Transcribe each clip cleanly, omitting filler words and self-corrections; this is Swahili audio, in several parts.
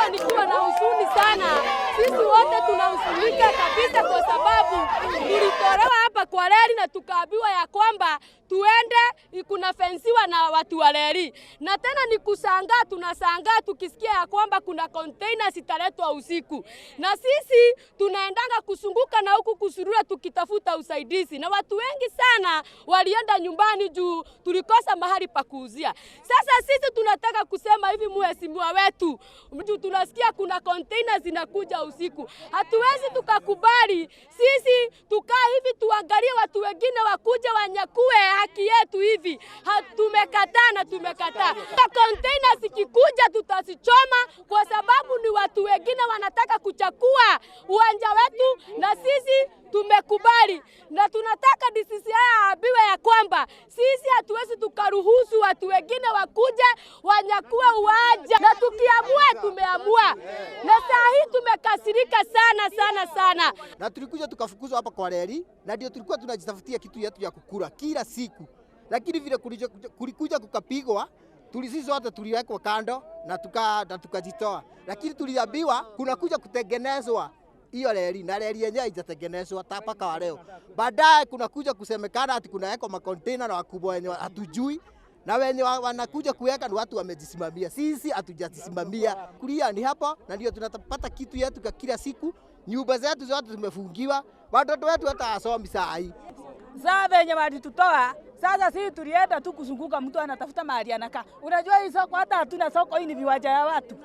hapa nikiwa na huzuni sana. Sisi wote tunahuzunika kabisa kwa sababu tulitolewa hapa kwa reli na tukaambiwa ya kwamba tuende kuna fensiwa na watu wa reli. Na tena ni kusangaa, tunashangaa tukisikia ya kwamba kuna containers italetwa usiku. Na sisi tunaendanga kusunguka na huku kusurura tukitafuta usaidizi. Na watu wengi sana walienda nyumbani juu tulikosa mahali pa kuuzia. Sasa sisi tunataka kusema hivi, mheshimiwa wetu, tunasikia kuna containers zinakuja usiku. Hatuwezi tukakubali sisi tukaa hivi tuangalie watu wengine wakuja wanyakue haki yetu hivi. Tumekataa na tumekataa. Containers ikikuja tutasichoma kwa sababu ni watu wengine wanataka kuchakua uwanja wetu na sisi tumekubali. Na tunataka DCCI aambiwe ya kwamba sisi hatuwezi tukaruhusu watu wengine wakuje wanyakue uwanja, na tukiamua tumeamua. Na saa hii tumekasirika sana. Na tulikuja tukafukuzwa hapa kwa reli, na ndio tulikuwa tunajitafutia kitu yetu ya kukula kila siku. Lakini vile kulikuja kukapigwa, sisi wote tuliwekwa kando na tukajitoa. Lakini tuliambiwa kuna kuja kutengenezwa hiyo reli, na reli yenyewe haijatengenezwa mpaka wa leo. Baadaye kuna kuja kusemekana ati kunawekwa makonteina na wakubwa wenye hatujui, na wenye wanakuja kuweka ni watu wamejisimamia. Sisi hatujajisimamia. Kulia ni hapo, na ndio tunapata kitu yetu kwa kila siku. Nyumba zetu zote tumefungiwa, watoto wetu hata hawasomi saa hii. Sasa wenye walitutoa, sasa sisi tulienda tu kuzunguka, mtu anatafuta mahali anakaa. Unajua hii soko hata hatuna soko, hii ni viwanja ya watu.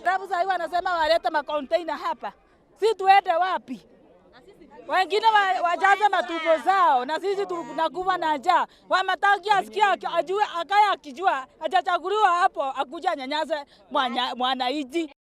Sababu sasa wanasema waleta makonteina hapa. Sisi tuende wapi? Wengine wajaze matumbo zao na sisi tunakufa na njaa. Wamataki asikia ajue akaya akijua hajachaguliwa hapo akuja nyanyaze mwananchi.